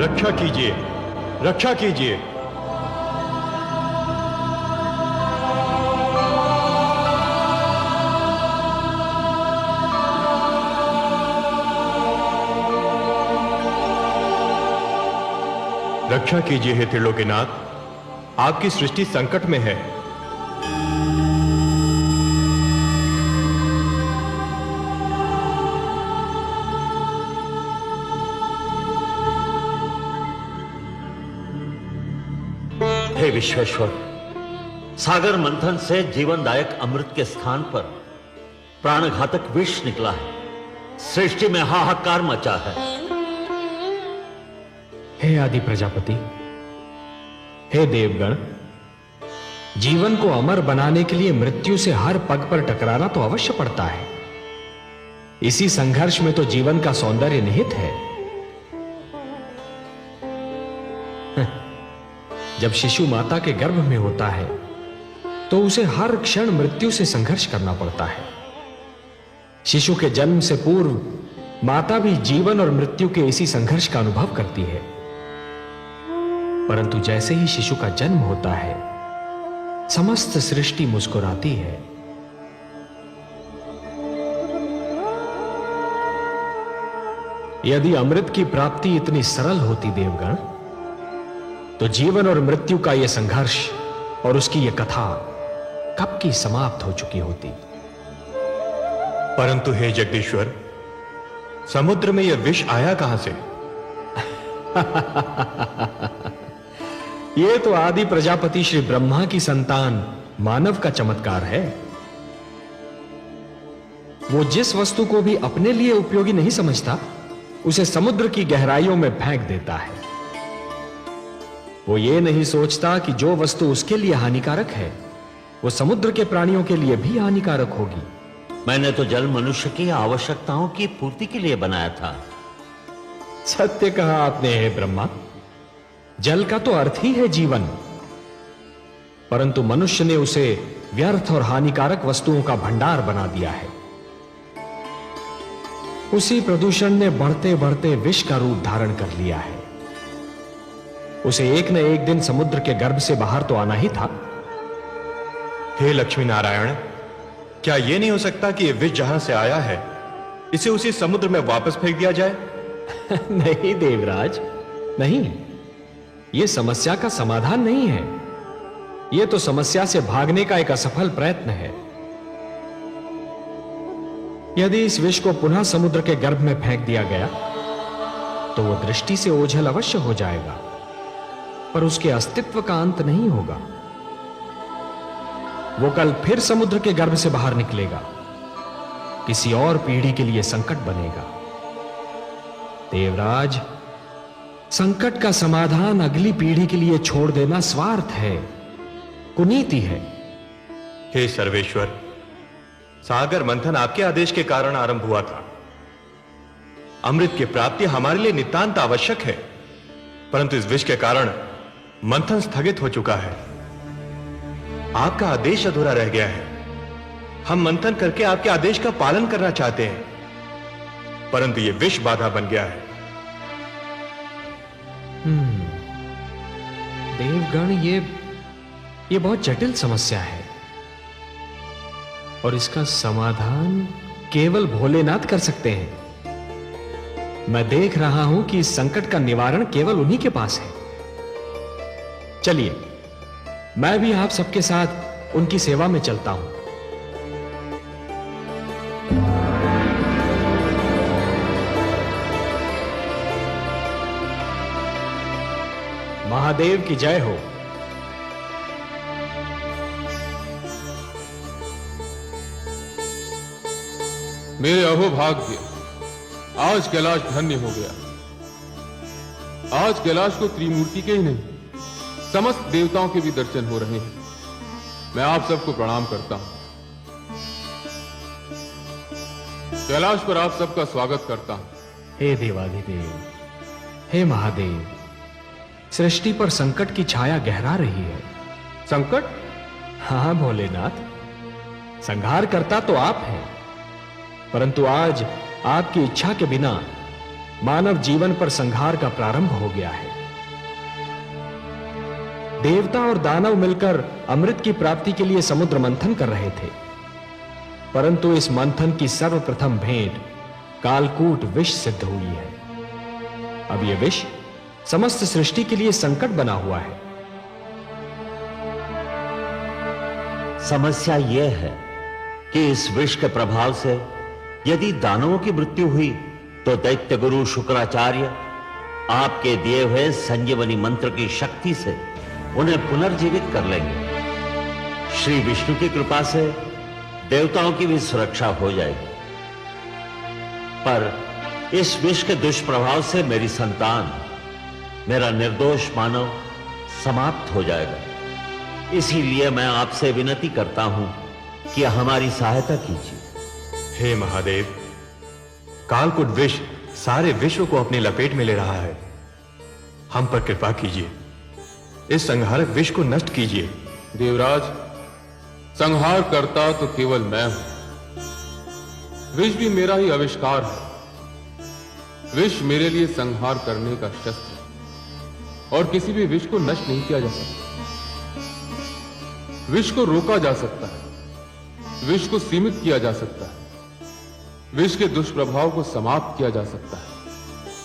रक्षा कीजिए, रक्षा कीजिए। रक्षा कीजिए हे त्रिलोकीनाथ, आपकी सृष्टि संकट में है। हे विश्वेश्वर, सागर मंथन से जीवनदायक अमृत के स्थान पर प्राणघातक विष निकला है। सृष्टि में हाहाकार मचा है। हे आदि प्रजापति, हे देवगण, जीवन को अमर बनाने के लिए मृत्यु से हर पग पर टकराना तो अवश्य पड़ता है। इसी संघर्ष में तो जीवन का सौंदर्य निहित है। जब शिशु माता के गर्भ में होता है तो उसे हर क्षण मृत्यु से संघर्ष करना पड़ता है। शिशु के जन्म से पूर्व माता भी जीवन और मृत्यु के इसी संघर्ष का अनुभव करती है। परंतु जैसे ही शिशु का जन्म होता है, समस्त सृष्टि मुस्कुराती है। यदि अमृत की प्राप्ति इतनी सरल होती देवगण, तो जीवन और मृत्यु का यह संघर्ष और उसकी यह कथा कब की समाप्त हो चुकी होती। परंतु हे जगदीश्वर, समुद्र में यह विष आया कहां से? यह तो आदि प्रजापति श्री ब्रह्मा की संतान मानव का चमत्कार है। वो जिस वस्तु को भी अपने लिए उपयोगी नहीं समझता, उसे समुद्र की गहराइयों में फेंक देता है। वो ये नहीं सोचता कि जो वस्तु उसके लिए हानिकारक है, वो समुद्र के प्राणियों के लिए भी हानिकारक होगी। मैंने तो जल मनुष्य की आवश्यकताओं की पूर्ति के लिए बनाया था। सत्य कहा आपने हे ब्रह्मा। जल का तो अर्थ ही है जीवन, परंतु मनुष्य ने उसे व्यर्थ और हानिकारक वस्तुओं का भंडार बना दिया है। उसी प्रदूषण ने बढ़ते बढ़ते विष का रूप धारण कर लिया है। उसे एक न एक दिन समुद्र के गर्भ से बाहर तो आना ही था। हे लक्ष्मी नारायण, क्या यह नहीं हो सकता कि यह विष जहां से आया है, इसे उसी समुद्र में वापस फेंक दिया जाए? नहीं देवराज, नहीं। यह समस्या का समाधान नहीं है। यह तो समस्या से भागने का एक असफल प्रयत्न है। यदि इस विष को पुनः समुद्र के गर्भ में फेंक दिया गया, तो वो दृष्टि से ओझल अवश्य हो जाएगा, पर उसके अस्तित्व का अंत नहीं होगा। वो कल फिर समुद्र के गर्भ से बाहर निकलेगा, किसी और पीढ़ी के लिए संकट बनेगा। देवराज, संकट का समाधान अगली पीढ़ी के लिए छोड़ देना स्वार्थ है, कुनीति है। हे सर्वेश्वर, सागर मंथन आपके आदेश के कारण आरंभ हुआ था। अमृत की प्राप्ति हमारे लिए नितांत आवश्यक है, परंतु इस विष के कारण मंथन स्थगित हो चुका है। आपका आदेश अधूरा रह गया है। हम मंथन करके आपके आदेश का पालन करना चाहते हैं, परंतु यह विष बाधा बन गया है। देवगण, ये बहुत जटिल समस्या है और इसका समाधान केवल भोलेनाथ कर सकते हैं। मैं देख रहा हूं कि इस संकट का निवारण केवल उन्हीं के पास है। चलिए, मैं भी आप सबके साथ उनकी सेवा में चलता हूं। महादेव की जय हो। मेरे अहोभाग्य, आज कैलाश धन्य हो गया। आज कैलाश को त्रिमूर्ति के ही नहीं, समस्त देवताओं के भी दर्शन हो रहे हैं। मैं आप सबको प्रणाम करता हूं। कैलाश पर आप सबका स्वागत करता हूं। हे देवाधिदेव, हे महादेव, सृष्टि पर संकट की छाया गहरा रही है। संकट? हाँ भोलेनाथ, संहार करता तो आप हैं, परंतु आज आपकी इच्छा के बिना मानव जीवन पर संहार का प्रारंभ हो गया है। देवता और दानव मिलकर अमृत की प्राप्ति के लिए समुद्र मंथन कर रहे थे, परंतु इस मंथन की सर्वप्रथम भेंट कालकूट विष सिद्ध हुई है। अब यह विष समस्त सृष्टि के लिए संकट बना हुआ है। समस्या यह है कि इस विष के प्रभाव से यदि दानवों की मृत्यु हुई तो दैत्य गुरु शुक्राचार्य आपके दिए हुए संजीवनी मंत्र की शक्ति से उन्हें पुनर्जीवित कर लेंगे। श्री विष्णु की कृपा से देवताओं की भी सुरक्षा हो जाएगी, पर इस विष के दुष्प्रभाव से मेरी संतान, मेरा निर्दोष मानव समाप्त हो जाएगा। इसीलिए मैं आपसे विनती करता हूं कि हमारी सहायता कीजिए। हे महादेव, कालकूट विष सारे विश्व को अपनी लपेट में ले रहा है। हम पर कृपा कीजिए, इस संहारक विष को नष्ट कीजिए। देवराज, संहार करता तो केवल मैं हूं। विष भी मेरा ही आविष्कार है। विष मेरे लिए संहार करने का शस्त्र है और किसी भी विष को नष्ट नहीं किया जा सकता। विष को रोका जा सकता है, विष को सीमित किया जा सकता है, विष के दुष्प्रभाव को समाप्त किया जा सकता है,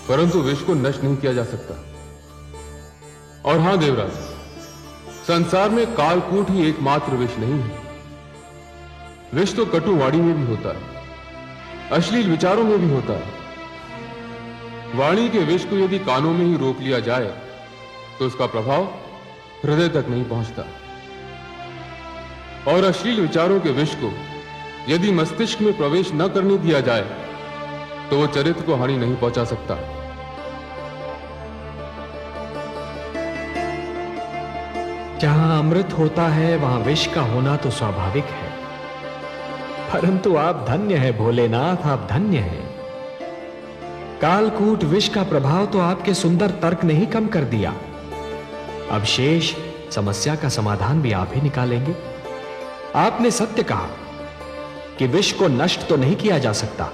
परंतु विष को नष्ट नहीं किया जा सकता। और हां देवराज, संसार में कालकूट ही एकमात्र विष नहीं है। विष तो कटुवाणी में भी होता है, अश्लील विचारों में भी होता है। वाणी के विष को यदि कानों में ही रोक लिया जाए तो उसका प्रभाव हृदय तक नहीं पहुंचता, और अश्लील विचारों के विष को यदि मस्तिष्क में प्रवेश न करने दिया जाए तो वो चरित्र को हानि नहीं पहुंचा सकता। जहां अमृत होता है वहां विष का होना तो स्वाभाविक है, परंतु आप धन्य हैं भोलेनाथ, आप धन्य हैं। कालकूट विष का प्रभाव तो आपके सुंदर तर्क ने ही कम कर दिया। अब शेष समस्या का समाधान भी आप ही निकालेंगे। आपने सत्य कहा कि विष को नष्ट तो नहीं किया जा सकता,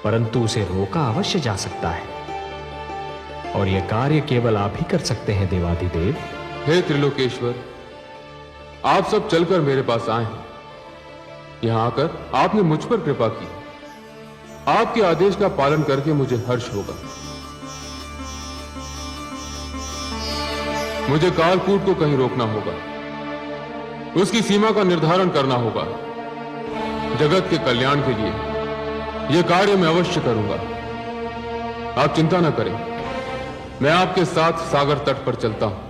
परंतु उसे रोका अवश्य जा सकता है, और यह कार्य केवल आप ही कर सकते हैं देवाधिदेव। हे त्रिलोकेश्वर, आप सब चलकर मेरे पास आए हैं। यहां आकर आपने मुझ पर कृपा की। आपके आदेश का पालन करके मुझे हर्ष होगा। मुझे कालकूट को कहीं रोकना होगा, उसकी सीमा का निर्धारण करना होगा। जगत के कल्याण के लिए यह कार्य मैं अवश्य करूंगा। आप चिंता न करें, मैं आपके साथ सागर तट पर चलता हूं।